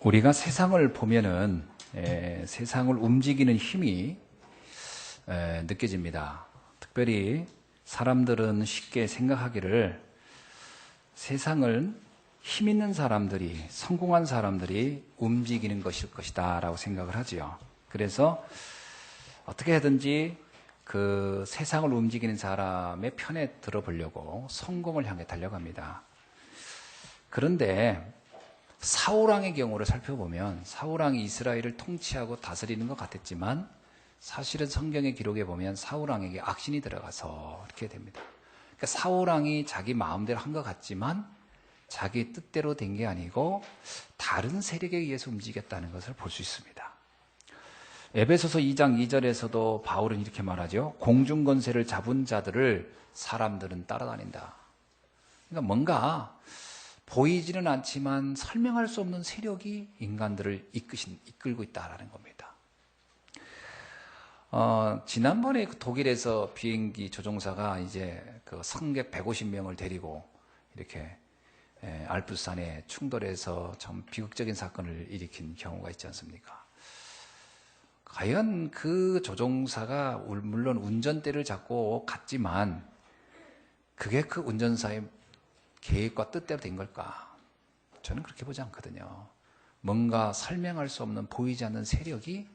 우리가 세상을 보면은 세상을 움직이는 힘이 느껴집니다. 특별히 사람들은 쉽게 생각하기를 세상을 힘 있는 사람들이, 성공한 사람들이 움직이는 것일 것이다 라고 생각을 하지요. 그래서 어떻게 하든지 그 세상을 움직이는 사람의 편에 들어보려고 성공을 향해 달려갑니다. 그런데 사울왕의 경우를 살펴보면 사울왕이 이스라엘을 통치하고 다스리는 것 같았지만 사실은 성경의 기록에 보면 사울왕에게 악신이 들어가서 이렇게 됩니다. 그러니까 사울왕이 자기 마음대로 한 것 같지만 자기 뜻대로 된 게 아니고 다른 세력에 의해서 움직였다는 것을 볼 수 있습니다. 에베소서 2장 2절에서도 바울은 이렇게 말하죠. 공중권세를 잡은 자들을 사람들은 따라다닌다. 그러니까 뭔가 보이지는 않지만 설명할 수 없는 세력이 인간들을 이끌고 있다는 겁니다. 지난번에 독일에서 비행기 조종사가 이제 그 승객 150명을 데리고 이렇게 알프스산에 충돌해서 참 비극적인 사건을 일으킨 경우가 있지 않습니까? 과연 그 조종사가 물론 운전대를 잡고 갔지만 그게 그 운전사의 계획과 뜻대로 된 걸까? 저는 그렇게 보지 않거든요. 뭔가 설명할 수 없는 보이지 않는 세력이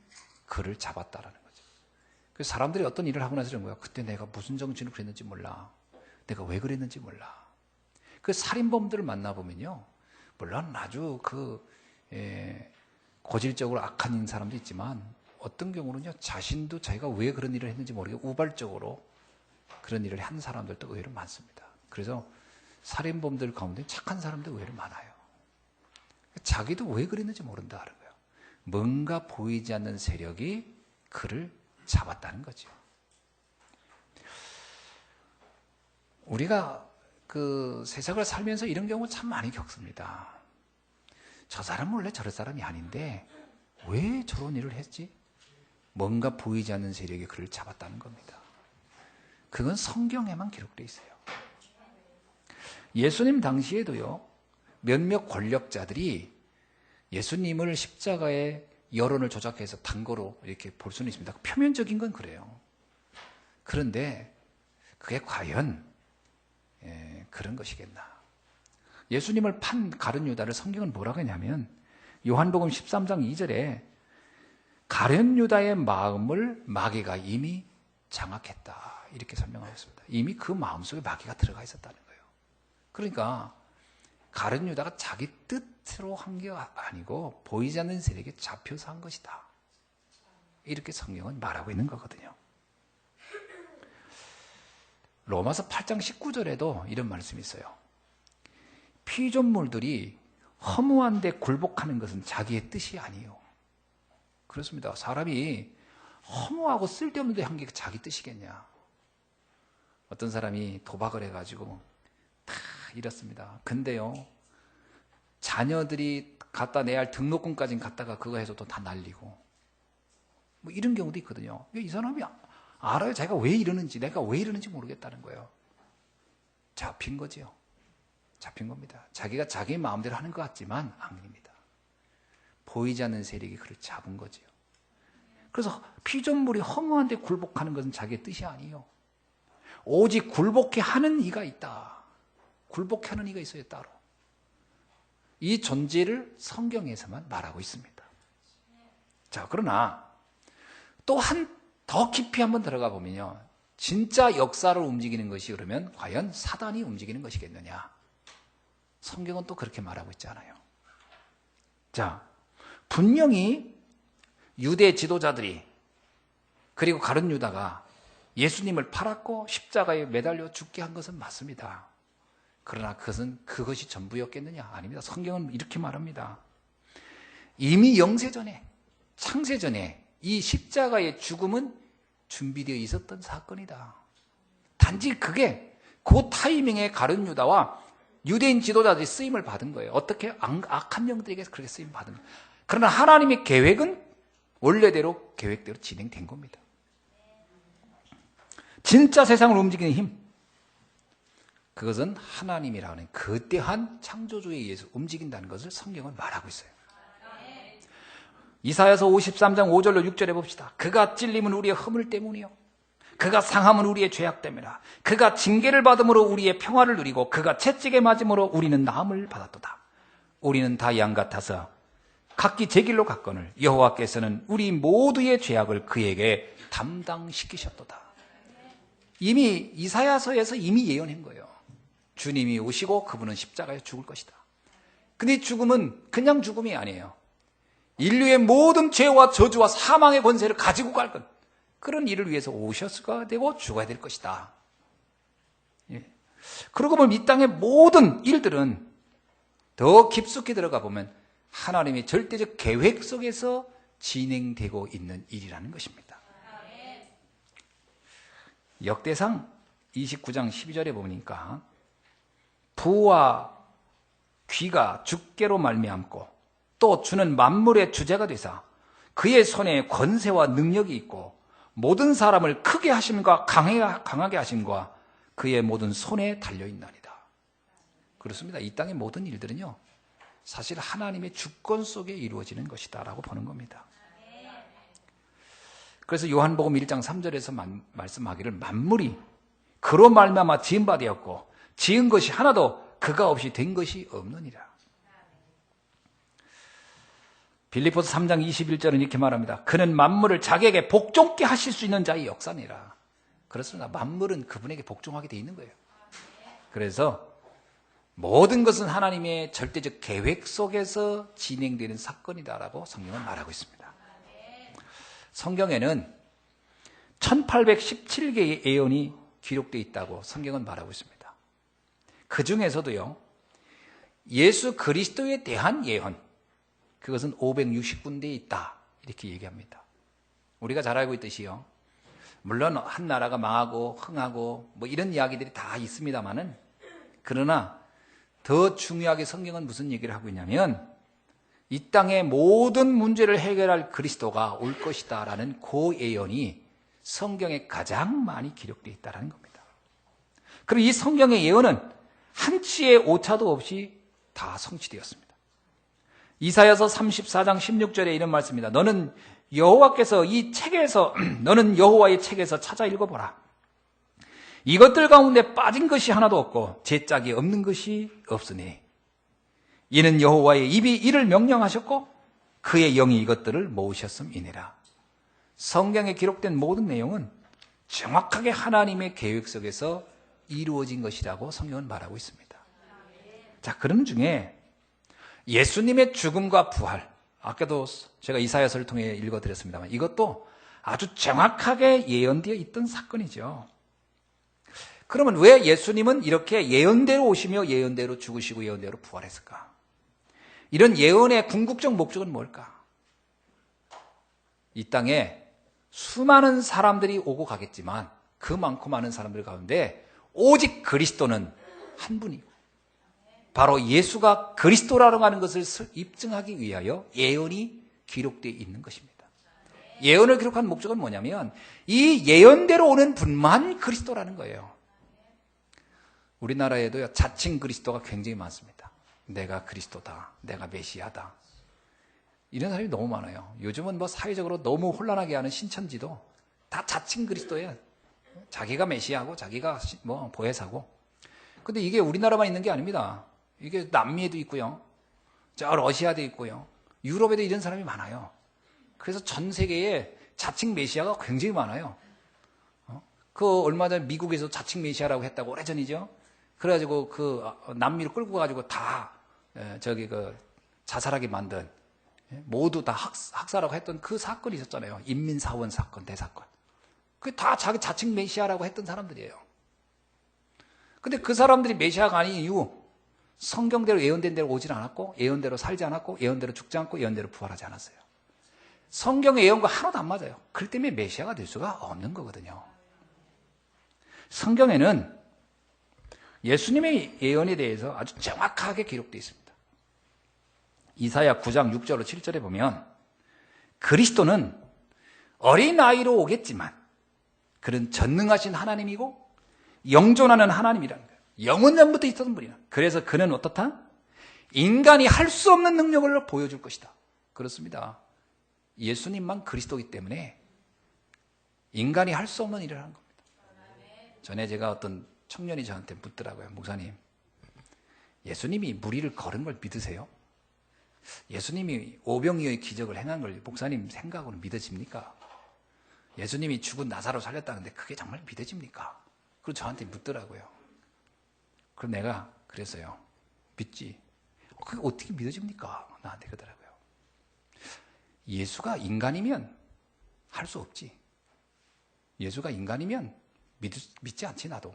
그를 잡았다라는 거죠. 그래서 사람들이 어떤 일을 하고 나서 이런 거야. 그때 내가 무슨 정신으로 그랬는지 몰라. 내가 왜 그랬는지 몰라. 그 살인범들을 만나보면요. 물론 아주 고질적으로 악한 사람도 있지만 어떤 경우는요. 자신도 자기가 왜 그런 일을 했는지 모르게 우발적으로 그런 일을 한 사람들도 의외로 많습니다. 그래서 살인범들 가운데 착한 사람도 의외로 많아요. 자기도 왜 그랬는지 모른다 하는 거예요. 뭔가 보이지 않는 세력이 그를 잡았다는 거죠. 우리가 그 세상을 살면서 이런 경우 참 많이 겪습니다. 저 사람은 원래 저럴 사람이 아닌데 왜 저런 일을 했지? 뭔가 보이지 않는 세력이 그를 잡았다는 겁니다. 그건 성경에만 기록되어 있어요. 예수님 당시에도요, 몇몇 권력자들이 예수님을 십자가에 여론을 조작해서 단 거로 이렇게 볼 수는 있습니다. 표면적인 건 그래요. 그런데 그게 과연 그런 것이겠나. 예수님을 판 가룟 유다를 성경은 뭐라고 했냐면 요한복음 13장 2절에 가룟 유다의 마음을 마귀가 이미 장악했다. 이렇게 설명하고 있습니다. 이미 그 마음속에 마귀가 들어가 있었다는 거예요. 그러니까 가룟 유다가 자기 뜻으로 한 게 아니고 보이지 않는 세력에 잡혀서 한 것이다. 이렇게 성경은 말하고 있는 거거든요. 로마서 8장 19절에도 이런 말씀이 있어요. 피조물들이 허무한데 굴복하는 것은 자기의 뜻이 아니요. 그렇습니다. 사람이 허무하고 쓸데없는 데 한 게 자기 뜻이겠냐. 어떤 사람이 도박을 해가지고 다 잃었습니다. 근데요, 자녀들이 갖다 내야 할 등록금까지 갖다가 그거 해서 또 다 날리고 뭐 이런 경우도 있거든요. 이 사람이 알아요. 자기가 왜 이러는지, 내가 왜 이러는지 모르겠다는 거예요. 잡힌 거지요. 잡힌 겁니다. 자기가 자기 마음대로 하는 것 같지만 아닙니다. 보이지 않는 세력이 그를 잡은 거지요. 그래서 피조물이 허무한데 굴복하는 것은 자기의 뜻이 아니에요. 오직 굴복해 하는 이가 있다. 굴복해 하는 이가 있어요, 따로. 이 존재를 성경에서만 말하고 있습니다. 자, 그러나 또 더 깊이 한번 들어가 보면요. 진짜 역사를 움직이는 것이 그러면 과연 사단이 움직이는 것이겠느냐? 성경은 또 그렇게 말하고 있지 않아요. 자, 분명히 유대 지도자들이 그리고 가룟 유다가 예수님을 팔았고 십자가에 매달려 죽게 한 것은 맞습니다. 그러나 그것이 전부였겠느냐? 아닙니다. 성경은 이렇게 말합니다. 이미 영세전에, 창세전에 이 십자가의 죽음은 준비되어 있었던 사건이다. 단지 그게 그 타이밍에 가룟 유다와 유대인 지도자들이 쓰임을 받은 거예요. 어떻게? 악한 영들에게 그렇게 쓰임 받은 거예요. 그러나 하나님의 계획은 원래대로 계획대로 진행된 겁니다. 진짜 세상을 움직이는 힘, 그것은 하나님이라는 거대한 창조주에 의해서 움직인다는 것을 성경은 말하고 있어요. 이사야서 53장 5절로 6절에 봅시다. 그가 찔림은 우리의 허물 때문이요, 그가 상함은 우리의 죄악 때문이라. 그가 징계를 받음으로 우리의 평화를 누리고 그가 채찍에 맞음으로 우리는 나음을 받았도다. 우리는 다 양 같아서 각기 제 길로 갔거늘 여호와께서는 우리 모두의 죄악을 그에게 담당시키셨도다. 이미 이사야서에서 이미 예언한 거예요. 주님이 오시고 그분은 십자가에 죽을 것이다. 근데 죽음은 그냥 죽음이 아니에요. 인류의 모든 죄와 저주와 사망의 권세를 가지고 갈 것, 그런 일을 위해서 오셨어야 되고 죽어야 될 것이다. 예. 그러고 보면 이 땅의 모든 일들은 더 깊숙이 들어가 보면 하나님의 절대적 계획 속에서 진행되고 있는 일이라는 것입니다. 역대상 29장 12절에 보니까 부와 귀가 주께로 말미암고 또 주는 만물의 주제가 되사 그의 손에 권세와 능력이 있고 모든 사람을 크게 하심과 강하게 하심과 그의 모든 손에 달려있나이다. 그렇습니다. 이 땅의 모든 일들은요, 사실 하나님의 주권 속에 이루어지는 것이다 라고 보는 겁니다. 그래서 요한복음 1장 3절에서 말씀하기를 만물이 그로 말미암아 지은 바 되었고 지은 것이 하나도 그가 없이 된 것이 없느니라. 빌립보서 3장 21절은 이렇게 말합니다. 그는 만물을 자기에게 복종케 하실 수 있는 자의 역사니라. 그렇습니다. 만물은 그분에게 복종하게 돼 있는 거예요. 그래서 모든 것은 하나님의 절대적 계획 속에서 진행되는 사건이다라고 성경은 말하고 있습니다. 성경에는 1817개의 예언이 기록되어 있다고 성경은 말하고 있습니다. 그 중에서도요, 예수 그리스도에 대한 예언, 그것은 560군데에 있다 이렇게 얘기합니다. 우리가 잘 알고 있듯이요, 물론 한 나라가 망하고 흥하고 뭐 이런 이야기들이 다 있습니다만은, 그러나 더 중요하게 성경은 무슨 얘기를 하고 있냐면 이 땅의 모든 문제를 해결할 그리스도가 올 것이다 라는 그 예언이 성경에 가장 많이 기록되어 있다는 겁니다. 그리고 이 성경의 예언은 한치의 오차도 없이 다 성취되었습니다. 이사야서 34장 16절에 이런 말씀입니다. 너는 여호와의 책에서 찾아 읽어보라. 이것들 가운데 빠진 것이 하나도 없고 제짝이 없는 것이 없으니 이는 여호와의 입이 이를 명령하셨고 그의 영이 이것들을 모으셨음이니라. 성경에 기록된 모든 내용은 정확하게 하나님의 계획 속에서 이루어진 것이라고 성경은 말하고 있습니다. 자, 그런 중에 예수님의 죽음과 부활, 아까도 제가 이사야서를 통해 읽어드렸습니다만 이것도 아주 정확하게 예언되어 있던 사건이죠. 그러면 왜 예수님은 이렇게 예언대로 오시며 예언대로 죽으시고 예언대로 부활했을까? 이런 예언의 궁극적 목적은 뭘까? 이 땅에 수많은 사람들이 오고 가겠지만 그 많고 많은 사람들 가운데 오직 그리스도는 한 분이고 바로 예수가 그리스도라고 하는 것을 입증하기 위하여 예언이 기록되어 있는 것입니다. 예언을 기록한 목적은 뭐냐면 이 예언대로 오는 분만 그리스도라는 거예요. 우리나라에도요, 자칭 그리스도가 굉장히 많습니다. 내가 그리스도다, 내가 메시아다, 이런 사람이 너무 많아요. 요즘은 뭐 사회적으로 너무 혼란하게 하는 신천지도 다 자칭 그리스도예요. 자기가 메시아고 자기가 뭐 보혜사고. 근데 이게 우리나라만 있는 게 아닙니다. 이게 남미에도 있고요, 저 러시아도 있고요, 유럽에도 이런 사람이 많아요. 그래서 전 세계에 자칭 메시아가 굉장히 많아요. 그 얼마 전에 미국에서 자칭 메시아라고 했다고 오래전이죠. 그래가지고 그 남미를 끌고 가가지고 다 자살하게 만든, 모두 다 학살하고 했던 그 사건이 있었잖아요. 인민사원 사건, 대사건. 그게 다 자기 자칭 메시아라고 했던 사람들이에요. 근데 그 사람들이 메시아가 아닌 이유, 성경대로 예언된 대로 오질 않았고, 예언대로 살지 않았고, 예언대로 죽지 않고, 예언대로 부활하지 않았어요. 성경의 예언과 하나도 안 맞아요. 그렇기 때문에 메시아가 될 수가 없는 거거든요. 성경에는 예수님의 예언에 대해서 아주 정확하게 기록되어 있습니다. 이사야 9장 6절로 7절에 보면 그리스도는 어린아이로 오겠지만 그는 전능하신 하나님이고 영존하는 하나님이라는 거예요. 영원전부터 있었던 분이라. 그래서 그는 어떻다? 인간이 할 수 없는 능력을 보여줄 것이다. 그렇습니다. 예수님만 그리스도이기 때문에 인간이 할 수 없는 일을 하는 겁니다. 전에 제가 어떤 청년이 저한테 묻더라고요. 목사님, 예수님이 무리를 걸은 걸 믿으세요? 예수님이 오병이어의 기적을 행한 걸 목사님 생각으로 믿어집니까? 예수님이 죽은 나사로 살렸다는데 그게 정말 믿어집니까? 그리고 저한테 묻더라고요. 그럼 내가 그랬어요. 믿지. 그게 어떻게 믿어집니까? 나한테 그러더라고요. 예수가 인간이면 할 수 없지. 예수가 인간이면 믿지 않지, 나도.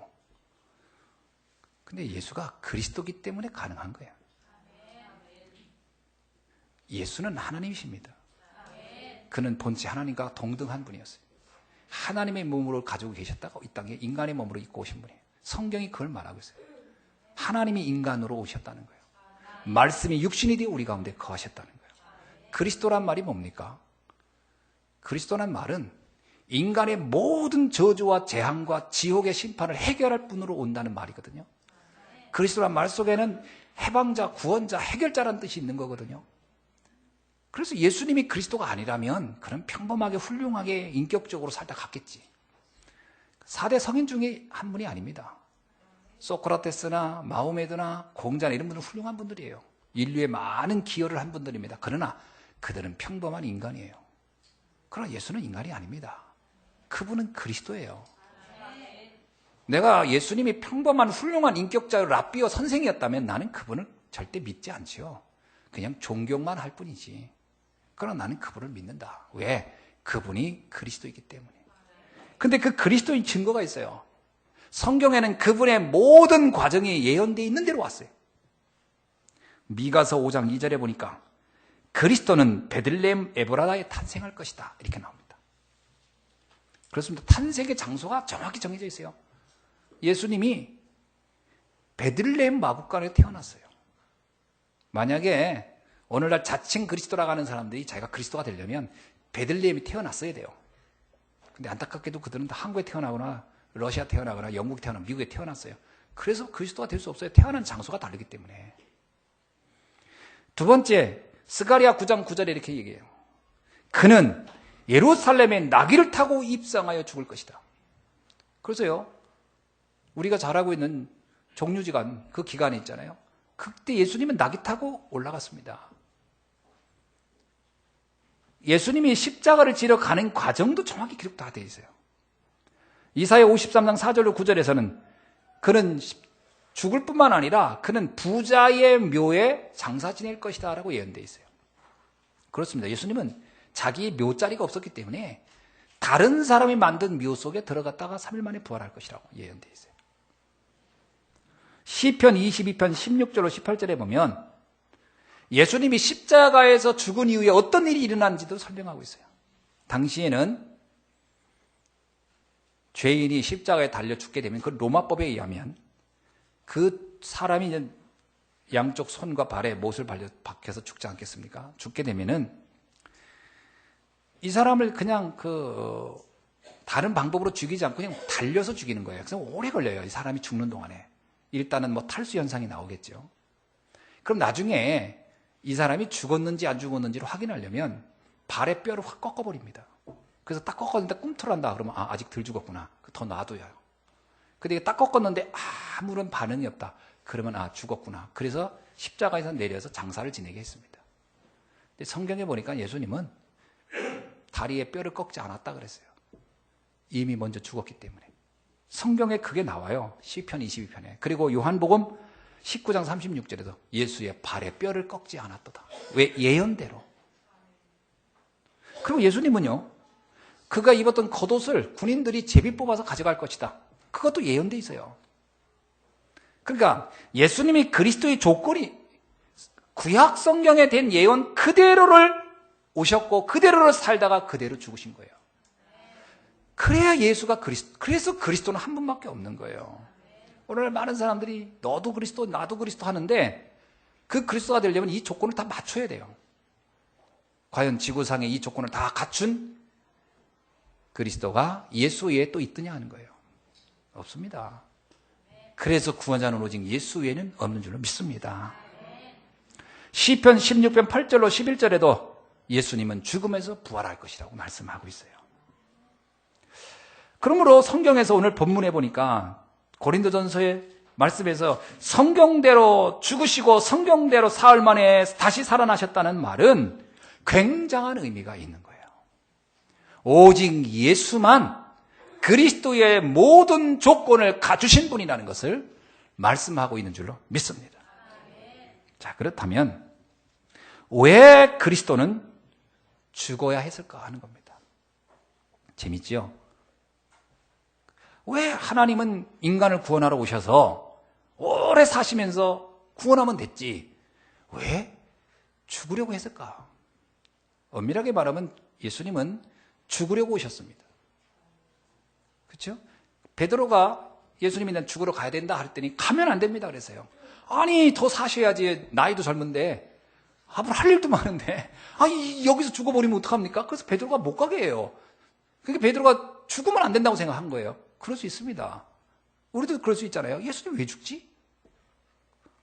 근데 예수가 그리스도기 때문에 가능한 거예요. 예수는 하나님이십니다. 그는 본체 하나님과 동등한 분이었어요. 하나님의 몸으로 가지고 계셨다가 이 땅에 인간의 몸으로 입고 오신 분이에요. 성경이 그걸 말하고 있어요. 하나님이 인간으로 오셨다는 거예요. 말씀이 육신이 되어 우리 가운데 거하셨다는 거예요. 그리스도란 말이 뭡니까? 그리스도란 말은 인간의 모든 저주와 재앙과 지옥의 심판을 해결할 분으로 온다는 말이거든요. 그리스도란 말 속에는 해방자, 구원자, 해결자라는 뜻이 있는 거거든요. 그래서 예수님이 그리스도가 아니라면 그런 평범하게 훌륭하게 인격적으로 살다 갔겠지. 4대 성인 중에 한 분이 아닙니다. 소크라테스나 마호메드나 공자나 이런 분은 훌륭한 분들이에요. 인류에 많은 기여를 한 분들입니다. 그러나 그들은 평범한 인간이에요. 그러나 예수는 인간이 아닙니다. 그분은 그리스도예요. 내가 예수님이 평범한 훌륭한 인격자의 랍비어 선생이었다면 나는 그분을 절대 믿지 않지요. 그냥 존경만 할 뿐이지. 그러나 나는 그분을 믿는다. 왜? 그분이 그리스도이기 때문에. 근데 그 그리스도인 증거가 있어요. 성경에는 그분의 모든 과정이 예언되어 있는 대로 왔어요. 미가서 5장 2절에 보니까 그리스도는 베들레헴 에브라다에 탄생할 것이다. 이렇게 나옵니다. 그렇습니다. 탄생의 장소가 정확히 정해져 있어요. 예수님이 베들레헴 마구간에 태어났어요. 만약에 오늘날 자칭 그리스도라고 하는 사람들이 자기가 그리스도가 되려면 베들레헴이 태어났어야 돼요. 근데 안타깝게도 그들은 다 한국에 태어나거나 러시아 태어나거나 영국에 태어나거나 미국에 태어났어요. 그래서 그리스도가 될 수 없어요. 태어난 장소가 다르기 때문에. 두 번째, 스가랴 9장 9절에 이렇게 얘기해요. 그는 예루살렘에 나귀를 타고 입성하여 죽을 것이다. 그래서요, 우리가 잘 알고 있는 종류지간 그 기간에 있잖아요. 그때 예수님은 나귀 타고 올라갔습니다. 예수님이 십자가를 지러 가는 과정도 정확히 기록 다 되어 있어요. 이사야 53장 4절로 9절에서는 그는 죽을 뿐만 아니라 그는 부자의 묘에 장사 지낼 것이다 라고 예언되어 있어요. 그렇습니다. 예수님은 자기의 묘자리가 없었기 때문에 다른 사람이 만든 묘 속에 들어갔다가 3일 만에 부활할 것이라고 예언되어 있어요. 시편 22편 16절로 18절에 보면 예수님이 십자가에서 죽은 이후에 어떤 일이 일어난지도 설명하고 있어요. 당시에는 죄인이 십자가에 달려 죽게 되면 그 로마법에 의하면 그 사람이 이제 양쪽 손과 발에 못을 박혀서 죽지 않겠습니까? 죽게 되면은 이 사람을 그냥 다른 방법으로 죽이지 않고 그냥 달려서 죽이는 거예요. 그래서 오래 걸려요. 이 사람이 죽는 동안에. 일단은 탈수 현상이 나오겠죠. 그럼 나중에 이 사람이 죽었는지 안 죽었는지를 확인하려면 발의 뼈를 확 꺾어버립니다. 그래서 딱 꺾었는데 꿈틀한다. 그러면 아직 덜 죽었구나. 더 놔둬요. 근데 딱 꺾었는데 아무런 반응이 없다. 그러면 죽었구나. 그래서 십자가에서 내려서 장사를 지내게 했습니다. 근데 성경에 보니까 예수님은 다리에 뼈를 꺾지 않았다 그랬어요. 이미 먼저 죽었기 때문에. 성경에 그게 나와요. 시편 22편에. 그리고 요한복음 19장 36절에도 예수의 발에 뼈를 꺾지 않았도다. 왜? 예언대로. 그리고 예수님은요, 그가 입었던 겉옷을 군인들이 제비 뽑아서 가져갈 것이다. 그것도 예언돼 있어요. 그러니까 예수님이 그리스도의 조건이 구약 성경에 된 예언 그대로를 오셨고 그대로를 살다가 그대로 죽으신 거예요. 그래야 예수가 그래서 그리스도는 한 분밖에 없는 거예요. 오늘 많은 사람들이 너도 그리스도 나도 그리스도 하는데 그 그리스도가 되려면 이 조건을 다 맞춰야 돼요. 과연 지구상에 이 조건을 다 갖춘 그리스도가 예수 외에 또 있더냐 하는 거예요. 없습니다. 그래서 구원자는 오직 예수 외에는 없는 줄로 믿습니다. 시편 16편 8절로 11절에도 예수님은 죽음에서 부활할 것이라고 말씀하고 있어요. 그러므로 성경에서 오늘 본문에 보니까 고린도전서의 말씀에서 성경대로 죽으시고 성경대로 사흘 만에 다시 살아나셨다는 말은 굉장한 의미가 있는 거예요. 오직 예수만 그리스도의 모든 조건을 갖추신 분이라는 것을 말씀하고 있는 줄로 믿습니다. 자, 그렇다면 왜 그리스도는 죽어야 했을까 하는 겁니다. 재밌지요? 왜 하나님은 인간을 구원하러 오셔서 오래 사시면서 구원하면 됐지 왜 죽으려고 했을까? 엄밀하게 말하면 예수님은 죽으려고 오셨습니다. 그렇죠? 베드로가 예수님이 난 죽으러 가야 된다 했더니 가면 안 됩니다 그래서요. 아니 더 사셔야지 나이도 젊은데 앞으로 할 일도 많은데 여기서 죽어버리면 어떡합니까? 그래서 베드로가 못 가게 해요. 그러니까 베드로가 죽으면 안 된다고 생각한 거예요. 그럴 수 있습니다. 우리도 그럴 수 있잖아요. 예수님 왜 죽지?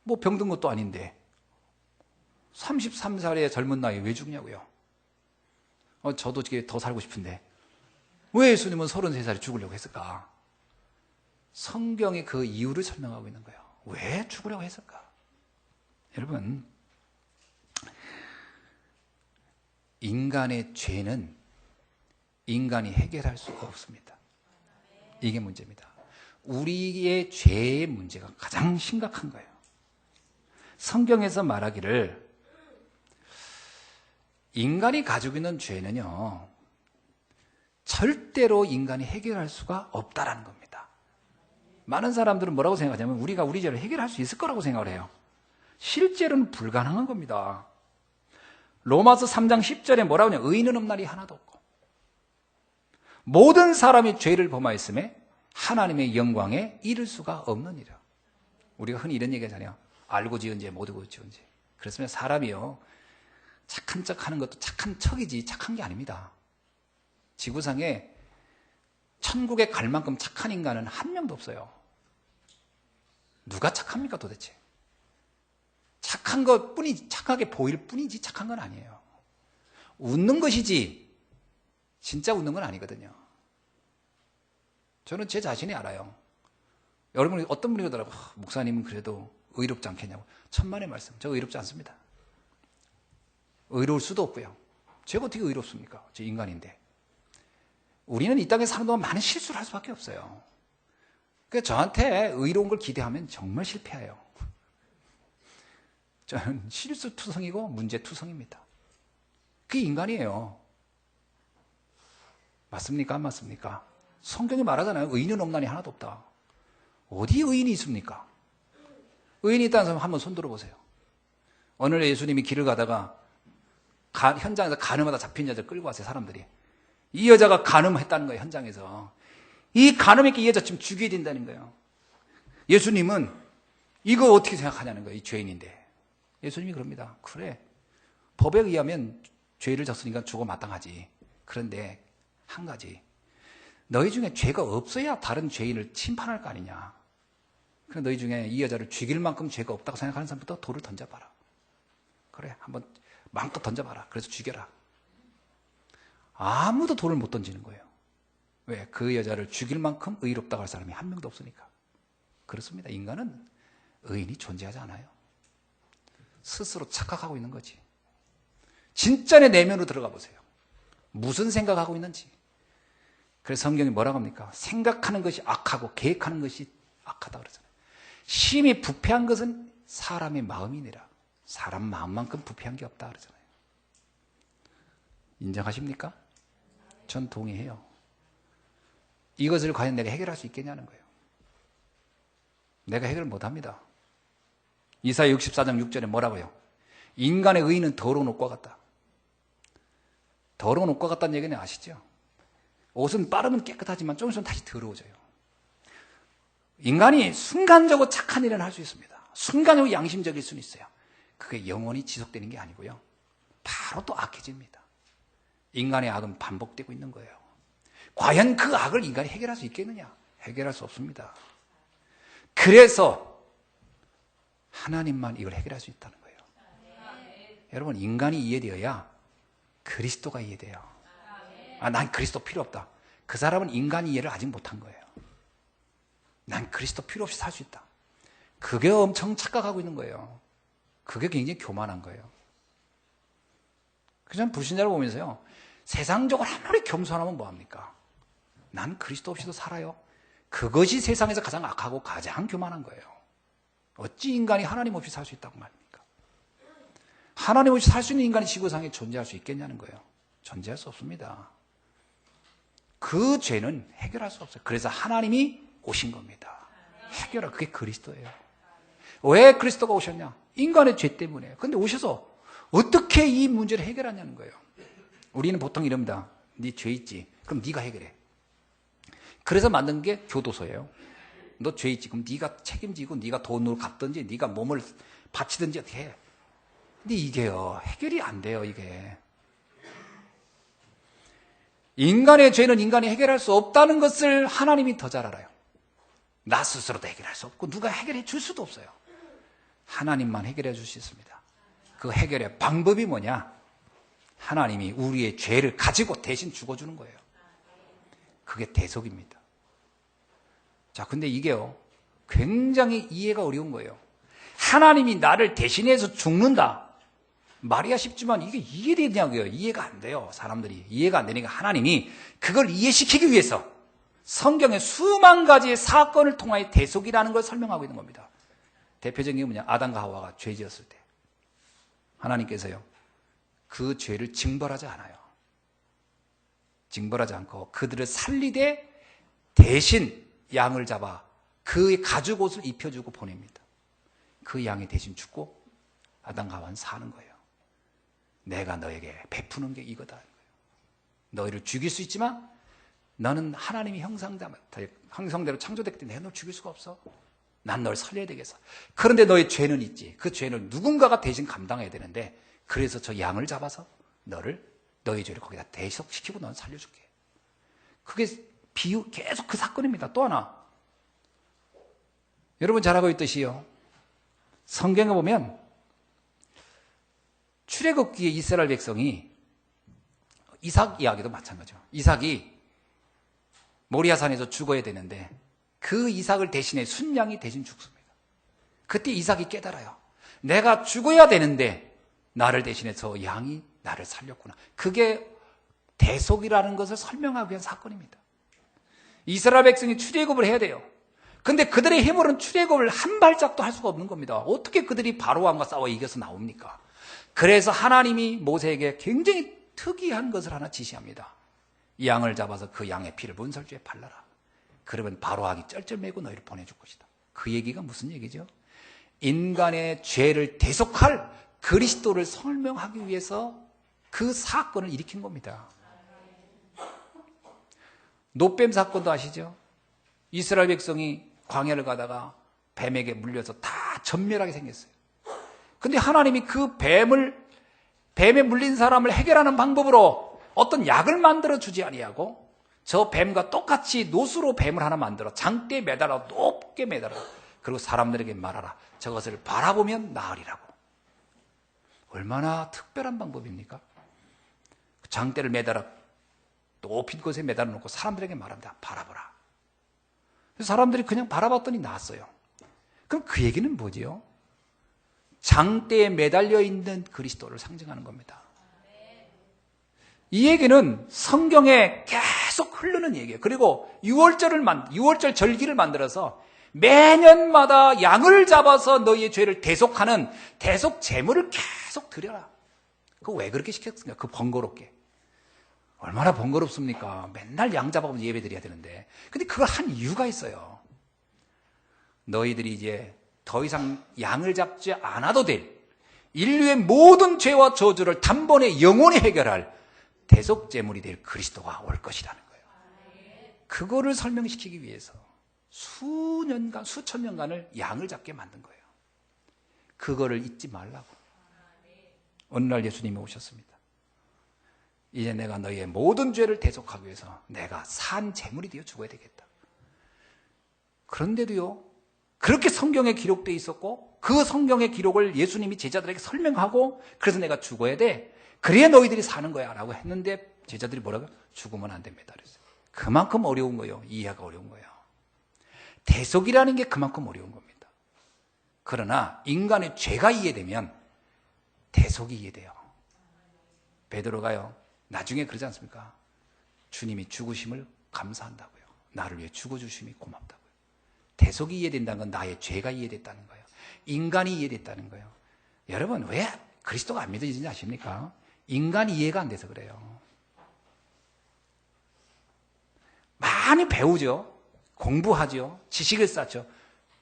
뭐 병든 것도 아닌데 33살의 젊은 나이에 왜 죽냐고요? 저도 더 살고 싶은데 왜 예수님은 33살에 죽으려고 했을까? 성경이 그 이유를 설명하고 있는 거예요. 왜 죽으려고 했을까? 여러분, 인간의 죄는 인간이 해결할 수가 없습니다. 이게 문제입니다. 우리의 죄의 문제가 가장 심각한 거예요. 성경에서 말하기를 인간이 가지고 있는 죄는요, 절대로 인간이 해결할 수가 없다라는 겁니다. 많은 사람들은 뭐라고 생각하냐면 우리가 우리 죄를 해결할 수 있을 거라고 생각을 해요. 실제로는 불가능한 겁니다. 로마서 3장 10절에 뭐라고 하냐? 의인은 없나니 하나도 없고 모든 사람이 죄를 범하였음에 하나님의 영광에 이를 수가 없느니라. 우리가 흔히 이런 얘기 하잖아요. 알고 지은 죄 못 알고 지은 죄. 그렇으면 사람이요, 착한 척 하는 것도 착한 척이지 착한 게 아닙니다. 지구상에 천국에 갈 만큼 착한 인간은 한 명도 없어요. 누가 착합니까 도대체? 착한 것뿐이 착하게 보일 뿐이지 착한 건 아니에요. 웃는 것이지 진짜 웃는 건 아니거든요. 저는 제 자신이 알아요. 여러분 어떤 분이 그러더라고요. 목사님은 그래도 의롭지 않겠냐고. 천만의 말씀. 저 의롭지 않습니다. 의로울 수도 없고요. 제가 어떻게 의롭습니까? 저 인간인데. 우리는 이 땅에 사는 동안 많은 실수를 할 수밖에 없어요. 그러니까 저한테 의로운 걸 기대하면 정말 실패해요. 저는 실수투성이고 문제투성입니다. 그게 인간이에요. 맞습니까? 안 맞습니까? 성경이 말하잖아요. 의인은 없나니 하나도 없다. 어디 의인이 있습니까? 의인이 있다는 사람 한번 손 들어보세요. 어느 날 예수님이 길을 가다가 현장에서 간음하다 잡힌 여자를 끌고 왔어요. 사람들이. 이 여자가 간음했다는 거예요. 현장에서. 이 간음했기에 이 여자 지금 죽여야 된다는 거예요. 예수님은 이거 어떻게 생각하냐는 거예요. 이 죄인인데. 예수님이 그럽니다. 그래, 법에 의하면 죄를 졌으니까 죽어 마땅하지. 그런데 한 가지, 너희 중에 죄가 없어야 다른 죄인을 심판할 거 아니냐. 그래, 너희 중에 이 여자를 죽일 만큼 죄가 없다고 생각하는 사람부터 돌을 던져봐라. 그래, 한번 마음껏 던져봐라. 그래서 죽여라. 아무도 돌을 못 던지는 거예요. 왜? 그 여자를 죽일 만큼 의롭다고 할 사람이 한 명도 없으니까. 그렇습니다. 인간은 의인이 존재하지 않아요. 스스로 착각하고 있는 거지. 진짜 내 내면으로 들어가 보세요. 무슨 생각하고 있는지. 그래서 성경이 뭐라고 합니까? 생각하는 것이 악하고 계획하는 것이 악하다 그러잖아요. 심히 부패한 것은 사람의 마음이니라. 사람 마음만큼 부패한 게 없다 그러잖아요. 인정하십니까? 전 동의해요. 이것을 과연 내가 해결할 수 있겠냐는 거예요. 내가 해결 못합니다. 이사야 64장 6절에 뭐라고요? 인간의 의는 더러운 옷과 같다. 더러운 옷과 같다는 얘기는 아시죠? 옷은 빠르면 깨끗하지만 좀 있으면 다시 더러워져요. 인간이 순간적으로 착한 일은 할 수 있습니다. 순간적으로 양심적일 수는 있어요. 그게 영원히 지속되는 게 아니고요. 바로 또 악해집니다. 인간의 악은 반복되고 있는 거예요. 과연 그 악을 인간이 해결할 수 있겠느냐? 해결할 수 없습니다. 그래서 하나님만 이걸 해결할 수 있다는 거예요. 여러분, 인간이 이해되어야 그리스도가 이해돼요. 난 그리스도 필요 없다. 그 사람은 인간 이해를 아직 못한 거예요. 난 그리스도 필요 없이 살 수 있다. 그게 엄청 착각하고 있는 거예요. 그게 굉장히 교만한 거예요. 그냥 불신자를 보면서요, 세상적으로 아무리 겸손하면 뭐합니까? 난 그리스도 없이도 살아요. 그것이 세상에서 가장 악하고 가장 교만한 거예요. 어찌 인간이 하나님 없이 살 수 있다고 말입니까? 하나님 없이 살 수 있는 인간이 지구상에 존재할 수 있겠냐는 거예요. 존재할 수 없습니다. 그 죄는 해결할 수 없어요. 그래서 하나님이 오신 겁니다. 해결할, 그게 그리스도예요. 왜 그리스도가 오셨냐? 인간의 죄 때문에. 근데 오셔서 어떻게 이 문제를 해결하냐는 거예요. 우리는 보통 이럽니다. 네 죄 있지? 그럼 네가 해결해. 그래서 만든 게 교도소예요. 너 죄 있지? 그럼 네가 책임지고 네가 돈으로 갚든지 네가 몸을 바치든지 어떻게 해. 근데 이게요, 해결이 안 돼요, 이게. 인간의 죄는 인간이 해결할 수 없다는 것을 하나님이 더 잘 알아요. 나 스스로도 해결할 수 없고 누가 해결해 줄 수도 없어요. 하나님만 해결해 줄 수 있습니다. 그 해결의 방법이 뭐냐? 하나님이 우리의 죄를 가지고 대신 죽어주는 거예요. 그게 대속입니다. 자, 근데 이게요, 굉장히 이해가 어려운 거예요. 하나님이 나를 대신해서 죽는다. 말이야 쉽지만 이게 이해되냐고요. 이해가 안 돼요. 사람들이. 이해가 안 되니까 하나님이 그걸 이해시키기 위해서 성경의 수만 가지의 사건을 통하여 대속이라는 걸 설명하고 있는 겁니다. 대표적인 게 뭐냐? 아담과 하와가 죄 지었을 때 하나님께서요, 그 죄를 징벌하지 않아요. 징벌하지 않고 그들을 살리되 대신 양을 잡아 그의 가죽 옷을 입혀주고 보냅니다. 그 양이 대신 죽고 아담과 하와는 사는 거예요. 내가 너에게 베푸는 게 이거다. 너희를 죽일 수 있지만 너는 하나님이 형상대로 창조됐기 때문에 널 죽일 수가 없어. 난 널 살려야 되겠어. 그런데 너의 죄는 있지. 그 죄는 누군가가 대신 감당해야 되는데, 그래서 저 양을 잡아서 너의 죄를 거기다 대속시키고 넌 살려줄게. 그게 계속 그 사건입니다. 또 하나, 여러분 잘 알고 있듯이요, 성경에 보면 출애굽기에 이스라엘 백성이, 이삭 이야기도 마찬가지죠. 이삭이 모리아산에서 죽어야 되는데 그 이삭을 대신해 순양이 대신 죽습니다. 그때 이삭이 깨달아요. 내가 죽어야 되는데 나를 대신해서 양이 나를 살렸구나. 그게 대속이라는 것을 설명하기 위한 사건입니다. 이스라엘 백성이 출애굽을 해야 돼요. 근데 그들의 힘으로는 출애굽을 한 발짝도 할 수가 없는 겁니다. 어떻게 그들이 바로왕과 싸워 이겨서 나옵니까? 그래서 하나님이 모세에게 굉장히 특이한 것을 하나 지시합니다. 양을 잡아서 그 양의 피를 문설주에 발라라. 그러면 바로왕이 쩔쩔매고 너희를 보내줄 것이다. 그 얘기가 무슨 얘기죠? 인간의 죄를 대속할 그리스도를 설명하기 위해서 그 사건을 일으킨 겁니다. 노뱀 사건도 아시죠? 이스라엘 백성이 광야를 가다가 뱀에게 물려서 다 전멸하게 생겼어요. 근데 하나님이 그 뱀에 물린 사람을 해결하는 방법으로 어떤 약을 만들어 주지 아니하고 저 뱀과 똑같이 노수로 뱀을 하나 만들어 장대에 매달아 높게 매달아, 그리고 사람들에게 말하라. 저것을 바라보면 나으리라고. 얼마나 특별한 방법입니까? 장대를 매달아 높은 곳에 매달아 놓고 사람들에게 말합니다. 바라보라. 사람들이 그냥 바라봤더니 나았어요. 그럼 그 얘기는 뭐지요? 장대에 매달려 있는 그리스도를 상징하는 겁니다. 이 얘기는 성경에 계속 흐르는 얘기예요. 그리고 6월절 절기를 만들어서 매년마다 양을 잡아서 너희의 죄를 대속하는 대속 제물을 계속 드려라. 그거 왜 그렇게 시켰습니까? 그 번거롭게. 얼마나 번거롭습니까? 맨날 양 잡아서 예배 드려야 되는데. 근데 그걸 한 이유가 있어요. 너희들이 이제 더 이상 양을 잡지 않아도 될 인류의 모든 죄와 저주를 단번에 영원히 해결할 대속 제물이 될 그리스도가 올 것이라는 거예요. 그거를 설명시키기 위해서 수년간, 수천 년간을 양을 잡게 만든 거예요. 그거를 잊지 말라고. 어느 날 예수님이 오셨습니다. 이제 내가 너희의 모든 죄를 대속하기 위해서 내가 산 제물이 되어 죽어야 되겠다. 그런데도요, 그렇게 성경에 기록되어 있었고 그 성경의 기록을 예수님이 제자들에게 설명하고, 그래서 내가 죽어야 돼. 그래야 너희들이 사는 거야 라고 했는데 제자들이 뭐라고요? 죽으면 안 됩니다. 그랬어요. 그만큼 어려운 거예요. 이해가 어려운 거예요. 대속이라는 게 그만큼 어려운 겁니다. 그러나 인간의 죄가 이해되면 대속이 이해돼요. 베드로가요, 나중에 그러지 않습니까? 주님이 죽으심을 감사한다고요. 나를 위해 죽어주심이 고맙다고요. 대속이 이해된다는 건 나의 죄가 이해됐다는 거예요. 인간이 이해됐다는 거예요. 여러분, 왜 그리스도가 안 믿어지는지 아십니까? 인간이 이해가 안 돼서 그래요. 많이 배우죠. 공부하죠. 지식을 쌓죠.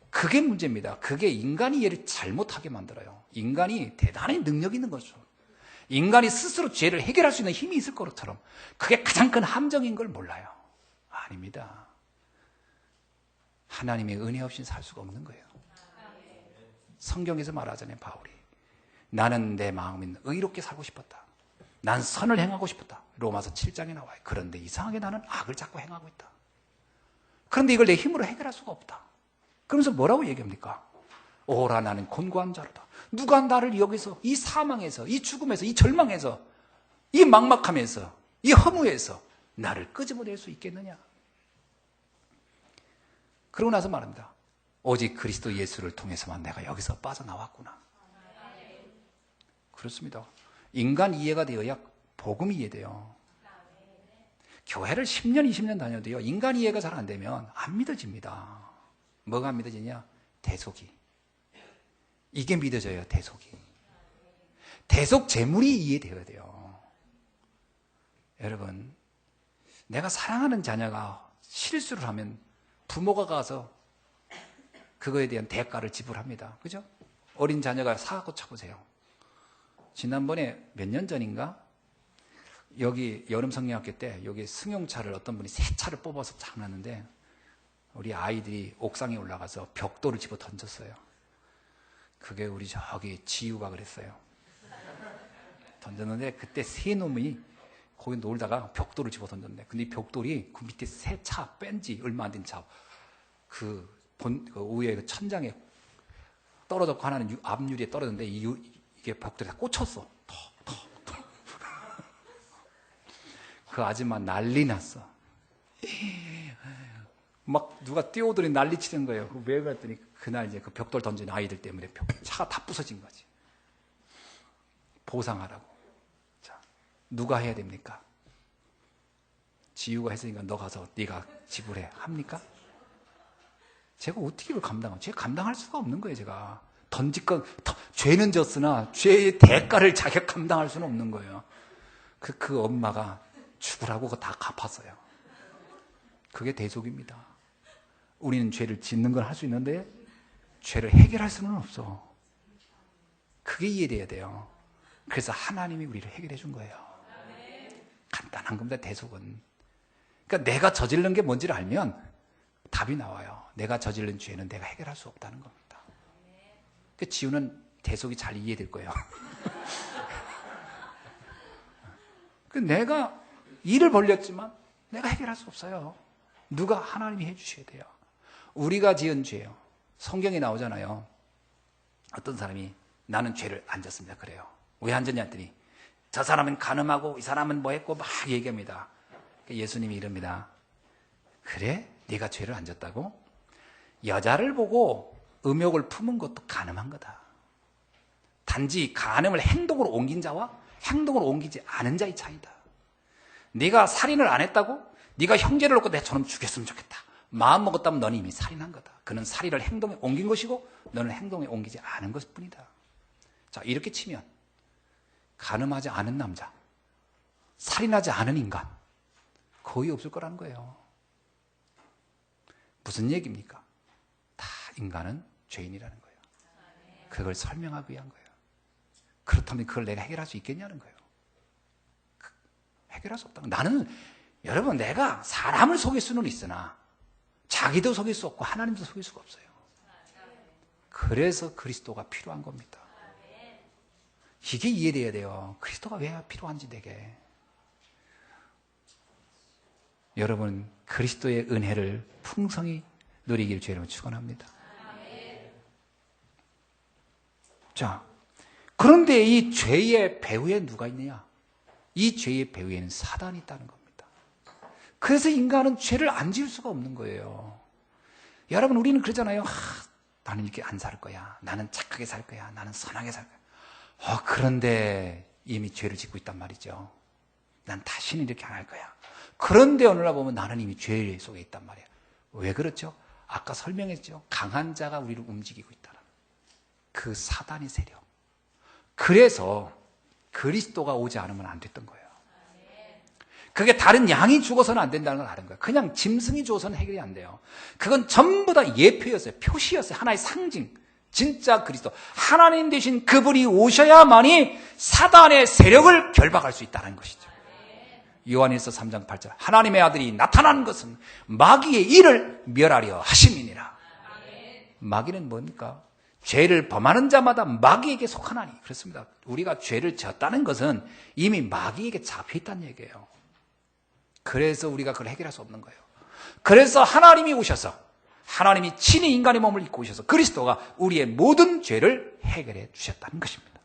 그게 문제입니다. 그게 인간이 이해를 잘못하게 만들어요. 인간이 대단히 능력 있는 거죠. 인간이 스스로 죄를 해결할 수 있는 힘이 있을 것처럼 그게 가장 큰 함정인 걸 몰라요. 아닙니다. 하나님의 은혜 없이는 살 수가 없는 거예요. 성경에서 말하잖아요, 바울이. 나는 내 마음에 의롭게 살고 싶었다. 난 선을 행하고 싶었다. 로마서 7장에 나와요. 그런데 이상하게 나는 악을 자꾸 행하고 있다. 그런데 이걸 내 힘으로 해결할 수가 없다. 그러면서 뭐라고 얘기합니까? 오라 나는 곤고한 자로다. 누가 나를 여기서 이 사망에서 이 죽음에서 이 절망에서 이 막막함에서 이 허무에서 나를 끄집어낼 수 있겠느냐? 그러고 나서 말합니다. 오직 그리스도 예수를 통해서만 내가 여기서 빠져나왔구나. 그렇습니다. 인간 이해가 되어야 복음이 이해돼요. 교회를 10년, 20년 다녀도요, 인간 이해가 잘 안 되면 안 믿어집니다. 뭐가 안 믿어지냐? 대속이. 이게 믿어져요, 대속이. 대속 제물이 이해되어야 돼요. 여러분, 내가 사랑하는 자녀가 실수를 하면 부모가 가서 그거에 대한 대가를 지불합니다. 그죠? 어린 자녀가 사고 쳐보세요. 지난번에 몇 년 전인가? 여기 여름 성령학교 때 여기 승용차를 어떤 분이 새 차를 뽑아서 장놨는데 우리 아이들이 옥상에 올라가서 벽돌을 집어 던졌어요. 그게 우리 저기 지우가 그랬어요. 던졌는데 그때 새 놈이 거기 놀다가 벽돌을 집어 던졌네. 근데 이 벽돌이 그 밑에 새 차 뺀지 얼마 안 된 차 그 위에 그 천장에 떨어졌고 하나는 앞유리에 떨어졌는데 이게 벽돌에 다 꽂혔어. 그 아줌마 난리 났어. 막 누가 뛰어오더니 난리 치는 거예요. 왜 그랬더니 그날 이제 그 벽돌 던진 아이들 때문에 차가 다 부서진 거지. 보상하라고. 자, 누가 해야 됩니까? 지유가 했으니까 너 가서 네가 지불해. 합니까? 제가 어떻게 이걸 감당하죠? 제가 감당할 수가 없는 거예요. 제가 죄는 졌으나 죄의 대가를 자기가 감당할 수는 없는 거예요. 그 엄마가 죽으라고 그거 다 갚았어요. 그게 대속입니다. 우리는 죄를 짓는 걸 할 수 있는데 죄를 해결할 수는 없어. 그게 이해돼야 돼요. 그래서 하나님이 우리를 해결해 준 거예요. 간단한 겁니다, 대속은. 그러니까 내가 저지른 게 뭔지를 알면 답이 나와요. 내가 저지른 죄는 내가 해결할 수 없다는 겁니다. 그 지우는 대속이 잘 이해될 거예요. 내가 일을 벌렸지만 내가 해결할 수 없어요. 누가 하나님이 해주셔야 돼요. 우리가 지은 죄요. 성경에 나오잖아요. 어떤 사람이 나는 죄를 안 졌습니다. 그래요. 왜 안 졌냐 했더니 저 사람은 간음하고 이 사람은 뭐 했고 막 얘기합니다. 예수님이 이럽니다. 그래? 네가 죄를 안 졌다고? 여자를 보고 음욕을 품은 것도 간음한 거다. 단지 간음을 행동으로 옮긴 자와 행동으로 옮기지 않은 자의 차이다. 네가 살인을 안 했다고? 네가 형제를 놓고 내 저놈 죽였으면 좋겠다. 마음 먹었다면 너는 이미 살인한 거다. 그는 살인을 행동에 옮긴 것이고 너는 행동에 옮기지 않은 것뿐이다. 자, 이렇게 치면 간음하지 않은 남자, 살인하지 않은 인간 거의 없을 거라는 거예요. 무슨 얘기입니까? 다 인간은 죄인이라는 거예요. 그걸 설명하기 위한 거예요. 그렇다면 그걸 내가 해결할 수 있겠냐는 거예요. 해결할 수 없다. 나는 여러분 내가 사람을 속일 수는 있으나 자기도 속일 수 없고 하나님도 속일 수가 없어요. 그래서 그리스도가 필요한 겁니다. 이게 이해돼야 돼요. 그리스도가 왜 필요한지 내게. 여러분 그리스도의 은혜를 풍성히 누리길 주의 이름으로 축원합니다. 자, 그런데 이 죄의 배후에 누가 있느냐? 이 죄의 배후에는 사단이 있다는 겁니다. 그래서 인간은 죄를 안 지을 수가 없는 거예요. 여러분, 우리는 그러잖아요. 나는 이렇게 안 살 거야. 나는 착하게 살 거야. 나는 선하게 살 거야. 그런데 이미 죄를 짓고 있단 말이죠. 난 다시는 이렇게 안 할 거야. 그런데 어느 날 보면 나는 이미 죄 속에 있단 말이에요. 왜 그렇죠? 아까 설명했죠. 강한 자가 우리를 움직이고 있다는 그 사단의 세력. 그래서 그리스도가 오지 않으면 안 됐던 거예요. 그게 다른 양이 죽어서는 안 된다는 걸 아는 거예요. 그냥 짐승이 죽어서는 해결이 안 돼요. 그건 전부 다 예표였어요. 표시였어요. 하나의 상징. 진짜 그리스도. 하나님 대신 그분이 오셔야만이 사단의 세력을 결박할 수 있다는 것이죠. 요한일서 3장 8절. 하나님의 아들이 나타난 것은 마귀의 일을 멸하려 하심이니라. 마귀는 뭡니까? 죄를 범하는 자마다 마귀에게 속하나니. 그렇습니다. 우리가 죄를 졌다는 것은 이미 마귀에게 잡혀있다는 얘기예요. 그래서 우리가 그걸 해결할 수 없는 거예요. 그래서 하나님이 오셔서, 하나님이 친히 인간의 몸을 입고 오셔서 그리스도가 우리의 모든 죄를 해결해 주셨다는 것입니다.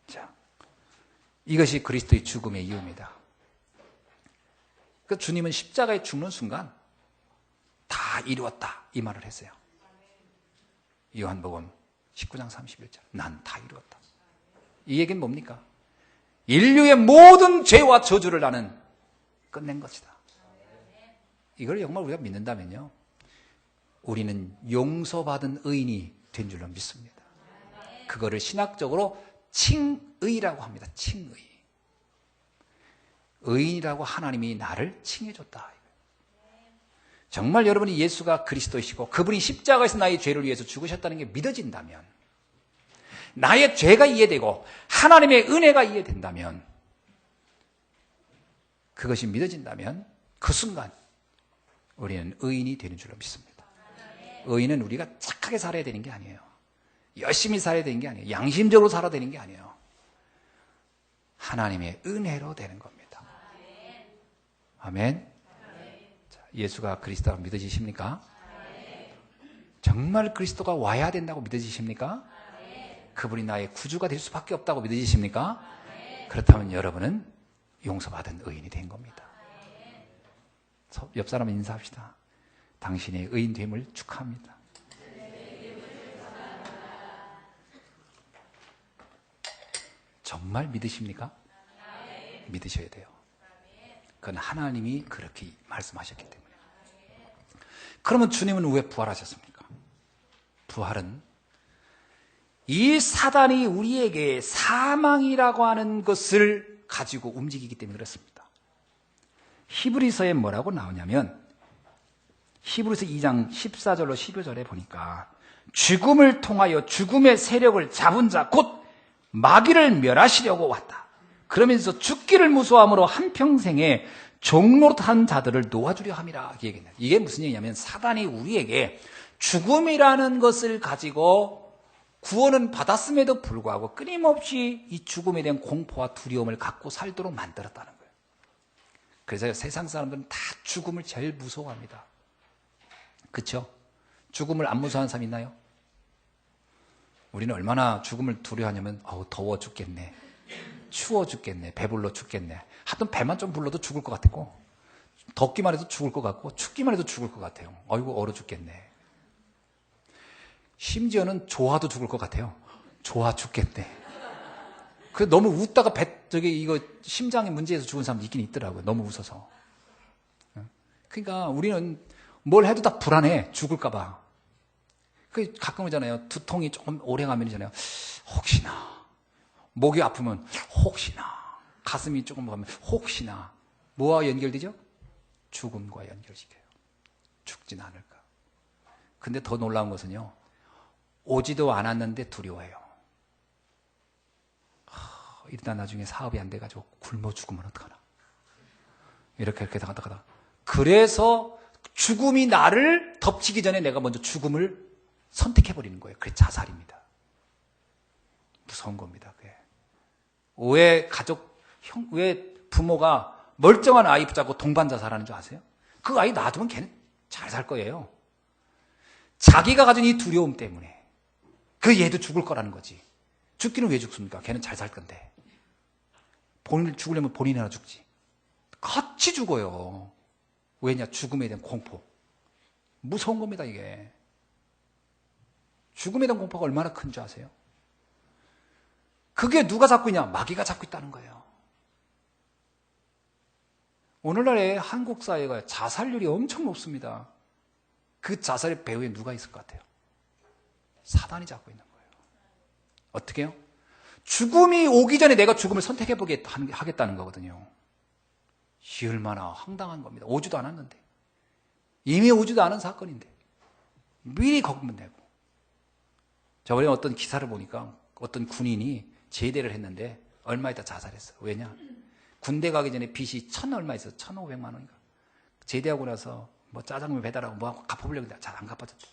자, 이것이 그리스도의 죽음의 이유입니다. 그 주님은 십자가에 죽는 순간 다 이루었다 이 말을 했어요. 요한복음 19장 31절. 난 다 이루었다. 이 얘기는 뭡니까? 인류의 모든 죄와 저주를 나는 끝낸 것이다. 이걸 정말 우리가 믿는다면요, 우리는 용서받은 의인이 된 줄로 믿습니다. 그거를 신학적으로 칭의라고 합니다. 칭의. 의인이라고 하나님이 나를 칭해줬다. 정말 여러분이 예수가 그리스도이시고 그분이 십자가에서 나의 죄를 위해서 죽으셨다는 게 믿어진다면, 나의 죄가 이해되고 하나님의 은혜가 이해된다면, 그것이 믿어진다면 그 순간 우리는 의인이 되는 줄로 믿습니다. 의인은 우리가 착하게 살아야 되는 게 아니에요. 열심히 살아야 되는 게 아니에요. 양심적으로 살아야 되는 게 아니에요. 하나님의 은혜로 되는 겁니다. 아멘. 자, 예수가 그리스도가 믿어지십니까? 정말 그리스도가 와야 된다고 믿어지십니까? 그분이 나의 구주가 될 수밖에 없다고 믿어지십니까? 그렇다면 여러분은 용서받은 의인이 된 겁니다. 옆 사람 인사합시다. 당신의 의인됨을 축하합니다. 정말 믿으십니까? 믿으셔야 돼요. 그건 하나님이 그렇게 말씀하셨기 때문에. 그러면 주님은 왜 부활하셨습니까? 부활은 이 사단이 우리에게 사망이라고 하는 것을 가지고 움직이기 때문에 그렇습니다. 히브리서에 뭐라고 나오냐면, 히브리서 2장 14절로 15절에 보니까 죽음을 통하여 죽음의 세력을 잡은 자 곧 마귀를 멸하시려고 왔다. 그러면서 죽기를 무서워함으로 한평생에 종노릇한 자들을 놓아주려 함이라 얘기합니다. 이게 무슨 얘기냐면, 사단이 우리에게 죽음이라는 것을 가지고 구원은 받았음에도 불구하고 끊임없이 이 죽음에 대한 공포와 두려움을 갖고 살도록 만들었다는 거예요. 그래서 세상 사람들은 다 죽음을 제일 무서워합니다. 그렇죠? 죽음을 안 무서워하는 사람 있나요? 우리는 얼마나 죽음을 두려워하냐면, 더워 죽겠네, 추워 죽겠네, 배불러 죽겠네. 하여튼 배만 좀 불러도 죽을 것 같고, 덥기만 해도 죽을 것 같고, 춥기만 해도 죽을 것 같아요. 아이고 얼어 죽겠네. 심지어는 좋아도 죽을 것 같아요. 좋아 죽겠네. 그 너무 웃다가 이거 심장에 문제에서 죽은 사람 있긴 있더라고요. 너무 웃어서. 그러니까 우리는 뭘 해도 다 불안해. 죽을까봐. 그 가끔 그러잖아요. 두통이 조금 오래 가면이잖아요. 혹시나. 목이 아프면 혹시나. 가슴이 조금 가면 혹시나. 뭐와 연결되죠? 죽음과 연결시켜요. 죽진 않을까. 근데 더 놀라운 것은요, 오지도 않았는데 두려워해요. 이러다 나중에 사업이 안 돼가지고 굶어 죽으면 어떡하나. 이렇게 하다가. 그래서 죽음이 나를 덮치기 전에 내가 먼저 죽음을 선택해버리는 거예요. 그게 자살입니다. 무서운 겁니다. 그게. 왜 부모가 멀쩡한 아이 붙잡고 동반 자살하는 줄 아세요? 그 아이 놔두면 걔는 잘 살 거예요. 자기가 가진 이 두려움 때문에. 그 얘도 죽을 거라는 거지. 죽기는 왜 죽습니까? 걔는 잘 살 건데. 본인 죽으려면 본인이나 죽지. 같이 죽어요. 왜냐? 죽음에 대한 공포. 무서운 겁니다, 이게. 죽음에 대한 공포가 얼마나 큰 줄 아세요? 그게 누가 잡고 있냐? 마귀가 잡고 있다는 거예요. 오늘날의 한국 사회가 자살률이 엄청 높습니다. 그 자살의 배후에 누가 있을 것 같아요? 사단이 잡고 있는 거예요. 어떻게 해요? 죽음이 오기 전에 내가 죽음을 선택해보게 하겠다는 거거든요. 이 얼마나 황당한 겁니다. 오지도 않았는데. 이미 오지도 않은 사건인데. 미리 겁을 내고. 저번에 어떤 기사를 보니까 어떤 군인이 제대를 했는데 얼마 있다 자살했어요. 왜냐? 군대 가기 전에 빚이 얼마 있어요? 1,500만 원인가. 제대하고 나서 뭐 짜장면 배달하고 뭐 하고 갚아보려고 했는데 잘 안 갚아줬대.